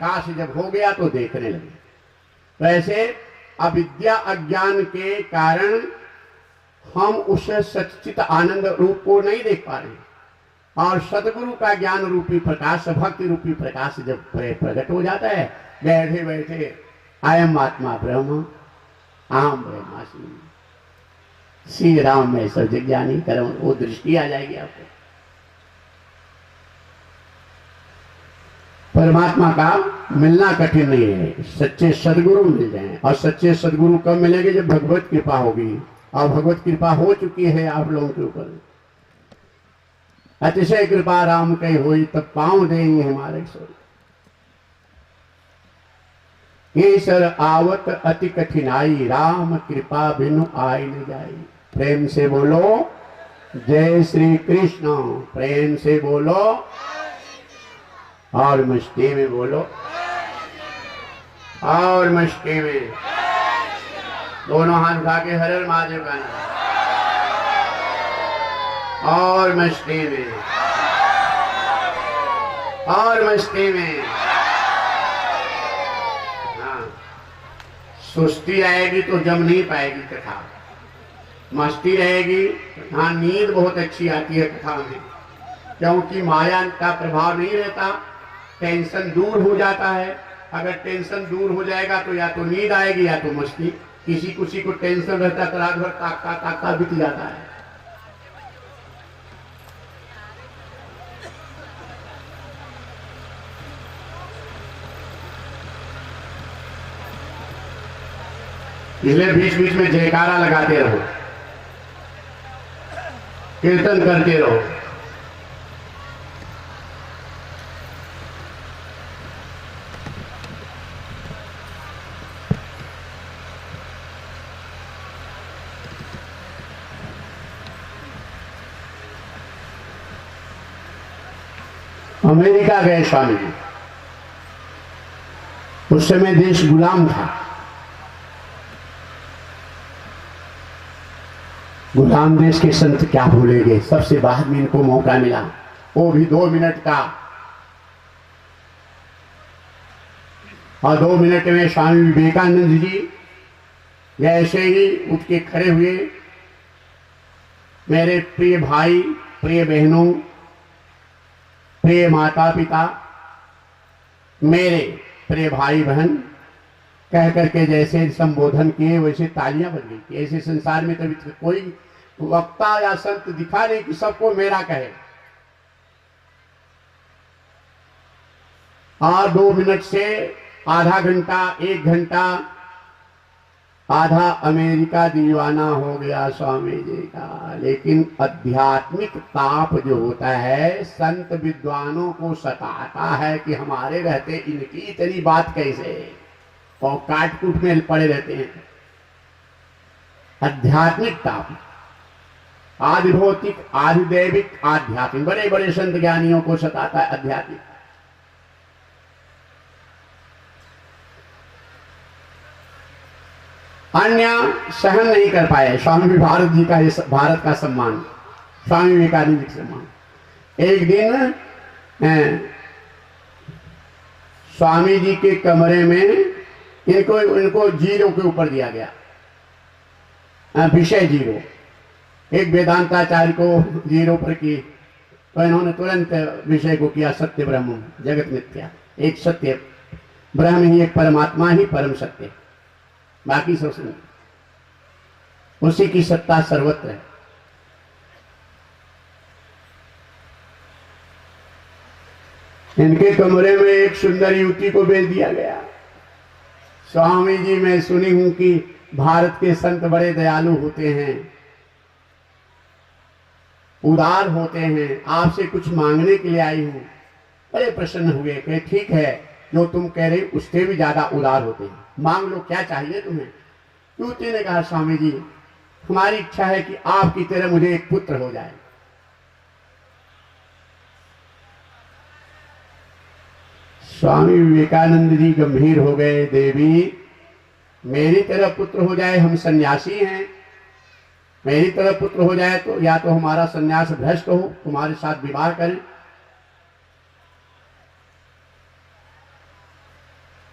प्रकाश जब हो गया तो देखने लगे। तो ऐसे अविद्या अज्ञान के कारण हम उस सच्चित आनंद रूप को नहीं देख पा रहे, और सदगुरु का ज्ञान रूपी प्रकाश, भक्ति रूपी प्रकाश जब प्रकट हो जाता है, बैठे बैठे अयम आत्मा ब्रह्म आम ब्रह्मास्मि, श्री राम में सब ज्ञानी कर्म, वो दृष्टि आ जाएगी आपको। परमात्मा का मिलना कठिन नहीं है, सच्चे सदगुरु मिल जाएं। और सच्चे सदगुरु कब मिलेंगे? जब भगवत कृपा होगी, और भगवत कृपा हो चुकी है आप लोगों के ऊपर। अतिशय कृपा राम कही हुई, तब पांव देंगे हमारे स्वर्ग। ये सर आवत अति कठिनाई, राम कृपा बिनु आई न जाई। प्रेम से बोलो जय श्री कृष्ण, प्रेम से बोलो, और मस्ती में बोलो, और मस्ती में दोनों हाथ उठा के हर हर महादेव गाना, और मस्ती में, और मस्ती में। हाँ, सुस्ती आएगी तो जम नहीं पाएगी कथा, मस्ती रहेगी। हाँ, नींद बहुत अच्छी आती है कथा में, क्योंकि माया का प्रभाव नहीं रहता, टेंशन दूर हो जाता है। अगर टेंशन दूर हो जाएगा तो या तो नींद आएगी या तो मस्ती। किसी को टेंशन रहता है तो रात भर ताकता ताकता बीत जाता है। इसलिए बीच बीच में जयकारा लगाते रहो, कीर्तन करते रहो। अमेरिका गए स्वामी जी, उस समय देश गुलाम था। गुलाम देश के संत क्या भूलेंगे, सबसे बाद में इनको मौका मिला, वो भी 2 मिनट का। और 2 मिनट में स्वामी विवेकानंद जी जैसे ही उठ के खड़े हुए, मेरे प्रिय भाई, प्रिय बहनों, प्रिय माता पिता, मेरे प्रिय भाई बहन कह करके जैसे संबोधन किए, वैसे तालियां बज गई। ऐसे संसार में कभी कोई वक्ता या संत दिखा नहीं कि सबको मेरा कहे। और 2 मिनट से आधा घंटा, 1 घंटा, आधा अमेरिका दीवाना हो गया स्वामी जी का। लेकिन आध्यात्मिक ताप जो होता है, संत विद्वानों को सताता है कि हमारे रहते इनकी इतनी बात कैसे, और काट कूट में पड़े रहते हैं। आध्यात्मिक ताप, आधि भौतिक, आधि दैविक, आध्यात्मिक, बड़े बड़े संत ज्ञानियों को सताता है आध्यात्मिक। अन्य सहन नहीं कर पाए। स्वामी भारत जी का, भारत का सम्मान, स्वामी विवेकानंद जी का सम्मान। एक दिन स्वामी जी के कमरे में इनको 0 के ऊपर दिया गया, विषय 0। एक वेदांताचार्य को 0 पर की, तो इन्होंने तुरंत विषय को किया सत्य ब्रह्म जगत मिथ्या। एक सत्य ब्रह्म ही, एक परमात्मा ही परम सत्य, बाकी सब नहीं। उसी की सत्ता सर्वत्र है। इनके कमरे में एक सुंदर युवती को भेज दिया गया। स्वामी जी, मैं सुनी हूं कि भारत के संत बड़े दयालु होते हैं, उदार होते हैं, आपसे कुछ मांगने के लिए आई हूं। बड़े प्रसन्न हुए कि ठीक है, जो तुम कह रहे उससे भी ज्यादा उदार होते हैं, मांग लो, क्या चाहिए तुम्हें। युवती ने कहा, स्वामी जी, हमारी इच्छा है कि आपकी तरह मुझे एक पुत्र हो जाए। स्वामी विवेकानंद जी गंभीर हो गए, देवी मेरी तरह पुत्र हो जाए, हम सन्यासी हैं, मेरी तरह पुत्र हो जाए तो या तो हमारा सन्यास भ्रष्ट हो, तुम्हारे साथ विवाह करें।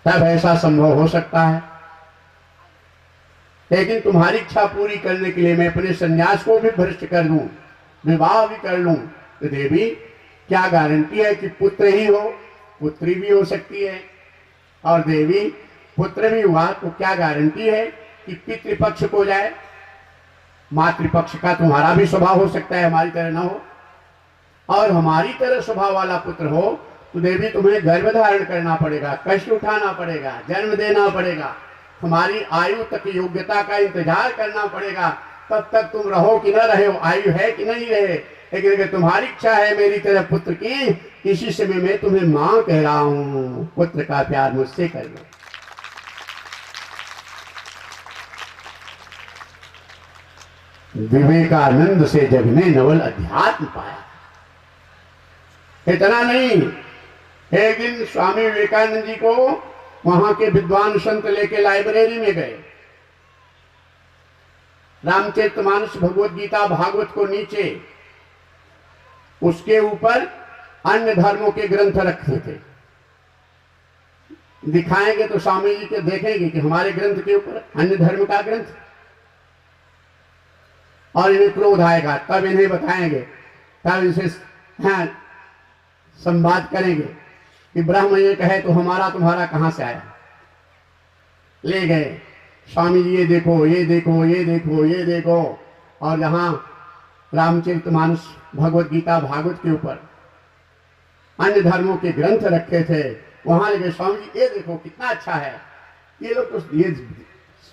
तब ऐसा संभव हो सकता है। लेकिन तुम्हारी इच्छा पूरी करने के लिए मैं अपने संन्यास को भी भ्रष्ट कर दूं, विवाह भी कर लूं, तो देवी क्या गारंटी है कि पुत्र ही हो? पुत्री भी हो सकती है। और देवी पुत्र भी हुआ तो क्या गारंटी है कि पितृपक्ष को जाए? मातृपक्ष का तुम्हारा भी स्वभाव हो सकता है, हमारी तरह ना हो। और हमारी तरह स्वभाव वाला पुत्र हो तो देवी तुम्हें गर्भ धारण करना पड़ेगा, कष्ट उठाना पड़ेगा, जन्म देना पड़ेगा, हमारी आयु तक योग्यता का इंतजार करना पड़ेगा। तब तक तुम रहो कि न रहे, आयु है कि नहीं रहे। लेकिन अगर तुम्हारी इच्छा है मेरी तरह पुत्र की, इसी समय मैं तुम्हें मां कह रहा हूं, पुत्र का प्यार मुझसे कर लो। विवेकानंद से जग ने नवल अध्यात्म पाया। इतना नहीं, एक दिन स्वामी विवेकानंद जी को वहां के विद्वान संत लेके लाइब्रेरी में गए। रामचरितमानस, भगवत गीता, भागवत को नीचे, उसके ऊपर अन्य धर्मों के ग्रंथ रखे थे। दिखाएंगे तो स्वामी जी के देखेंगे कि हमारे ग्रंथ के ऊपर अन्य धर्म का ग्रंथ, और इन्हें क्रोध आएगा, तब इन्हें बताएंगे, तब इनसे संवाद करेंगे कि ब्रह्म ये कहे तो हमारा तुम्हारा कहां से आया। ले गए स्वामी जी, ये देखो, ये देखो, ये देखो, ये देखो। और जहां रामचरितमानस, भगवत गीता, भागवत के ऊपर अन्य धर्मों के ग्रंथ रखे थे, वहां ले गए स्वामी जी, ये देखो कितना अच्छा है। ये लोग तो ये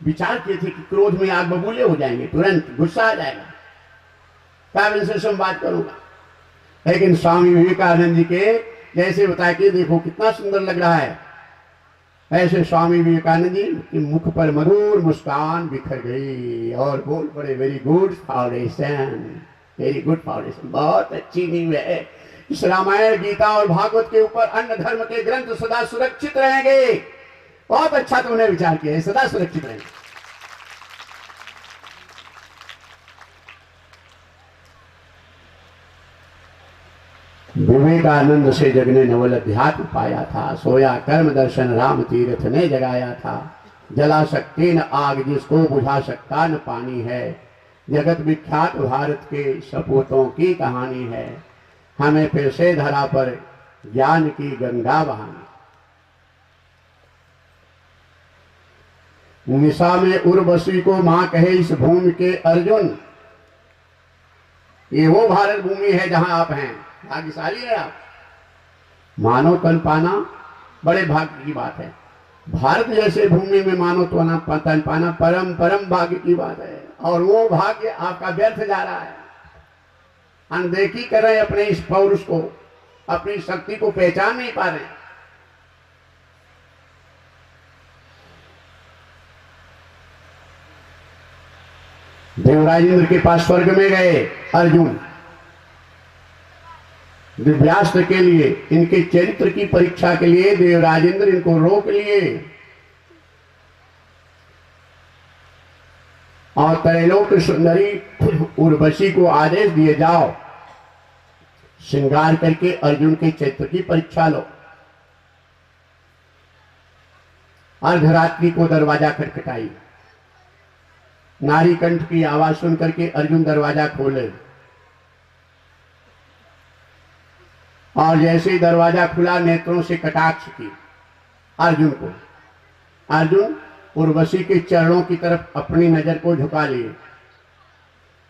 विचार किए थे कि क्रोध में आग बबूले हो जाएंगे, तुरंत गुस्सा आ जाएगा, तब इनसे संवाद करूंगा। लेकिन स्वामी विवेकानंद जी के जैसे बताया कि देखो कितना सुंदर लग रहा है, ऐसे स्वामी विवेकानंद जी के मुख पर मधुर मुस्कान बिखर गई और बोल पड़े, very good foundation, very good foundation, बहुत अच्छी नींव है। इस रामायण, गीता और भागवत के ऊपर अन्य धर्म के ग्रंथ सदा सुरक्षित रहेंगे। बहुत अच्छा तुमने विचार किया है, सदा सुरक्षित रहेंगे। विवेकानंद से जग ने नवल अध्यात्म पाया था, सोया कर्म दर्शन राम तीर्थ ने जगाया था। जला सकते न आग जिसको बुझा सकता न पानी है, जगत विख्यात भारत के सपूतों की कहानी है। हमें फिर से धरा पर ज्ञान की गंगा बहानी। निशा में उर्वशी को मां कहे इस भूमि के अर्जुन, ये वो भारत भूमि है जहां आप हैं, भाग्यशाली है आप। मानव तन पाना बड़े भाग्य की बात है। भारत जैसे भूमि में मानव तन पाना परम परम भाग्य की बात है। और वो भाग्य आपका व्यर्थ जा रहा है, अनदेखी कर रहे हैं अपने इस पौरुष को, अपनी शक्ति को पहचान नहीं पा रहे। देवराज इंद्र के पास स्वर्ग में गए अर्जुन, दिव्यास्त्र के लिए, इनके चरित्र की परीक्षा के लिए देवराज इंद्र इनको रोक लिए और त्रैलोक सुंदरी उर्वशी को आदेश दिए, जाओ श्रृंगार करके अर्जुन के चरित्र की परीक्षा लो। अर्धरात्रि को दरवाजा खटखटाई, नारी कंठ की आवाज सुन करके अर्जुन दरवाजा खोले और जैसे ही दरवाजा खुला नेत्रों से कटाक्ष की अर्जुन को। अर्जुन उर्वशी के चरणों की तरफ अपनी नजर को झुका लिए।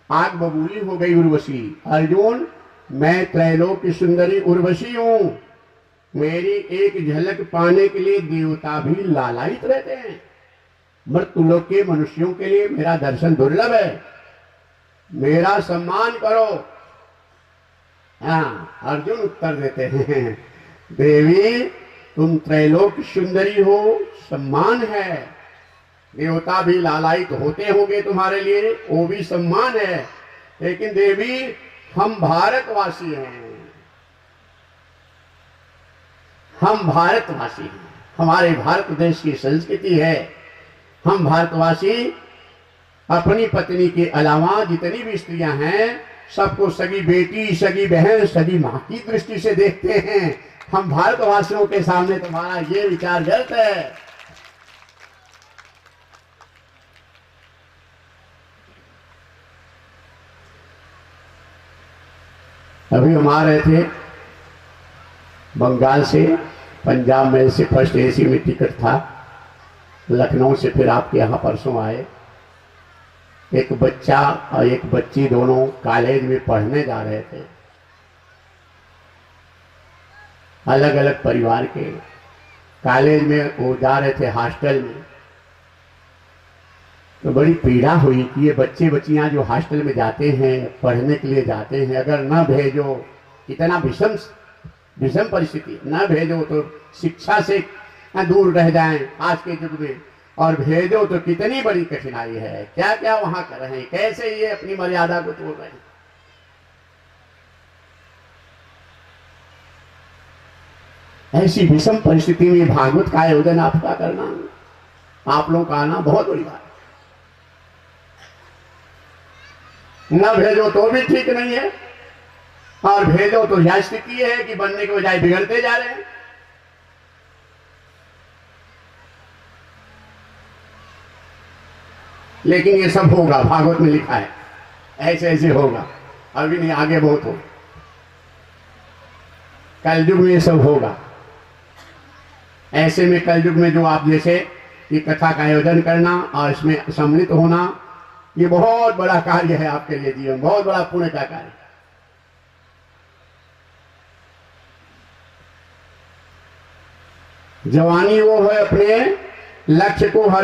आग बबूली हो गई उर्वशी, अर्जुन मैं त्रैलोक की सुंदरी उर्वशी हूं, मेरी एक झलक पाने के लिए देवता भी लालायित रहते हैं, मृत्युलोक के मनुष्यों के लिए मेरा दर्शन दुर्लभ है, मेरा सम्मान करो। हाँ, अर्जुन उत्तर देते हैं, देवी तुम त्रैलोक सुंदरी हो, सम्मान है, देवता भी लालायित होते होंगे तुम्हारे लिए, वो भी सम्मान है, लेकिन देवी हम भारतवासी हैं, हम भारतवासी हैं, हमारे भारत देश की संस्कृति है, हम भारतवासी अपनी पत्नी के अलावा जितनी भी स्त्रियां हैं सबको सगी बेटी, सगी बहन, सगी मां की दृष्टि से देखते हैं। हम भारतवासियों के सामने तुम्हारा ये विचार गलत है। अभी हम आ रहे थे बंगाल से, पंजाब में से फर्स्ट एसी में टिकट था, लखनऊ से फिर आपके यहाँ परसों आए। एक बच्चा और एक बच्ची दोनों कॉलेज में पढ़ने जा रहे थे, अलग अलग परिवार के। कॉलेज में वो जा रहे थे हॉस्टल में, तो बड़ी पीड़ा हुई कि ये बच्चे बच्चियां जो हॉस्टल में जाते हैं, पढ़ने के लिए जाते हैं, अगर न भेजो, इतना विषम परिस्थिति, न भेजो तो शिक्षा से दूर रह जाएं आज के युग में, और भेजो तो कितनी बड़ी कठिनाई है। क्या क्या वहां कर रहे हैं, कैसे ये अपनी मर्यादा को तोड़ रहे हैं। ऐसी विषम परिस्थिति में भागवत का आयोजन आपका करना, आप लोगों का आना बहुत बड़ी बात है। न भेजो तो भी ठीक नहीं है, और भेजो तो यह स्थिति है कि बनने के बजाय बिगड़ते जा रहे हैं। लेकिन ये सब होगा, भागवत में लिखा है ऐसे ऐसे होगा, अभी नहीं आगे बहुत हो। कलयुग में ये सब होगा। ऐसे में कलयुग में जो आप जैसे ये कथा का आयोजन करना और इसमें सम्मिलित होना, ये बहुत बड़ा कार्य है आपके लिए जीवन, बहुत बड़ा पुण्य का कार्य। जवानी वो है अपने लक्ष्य को हर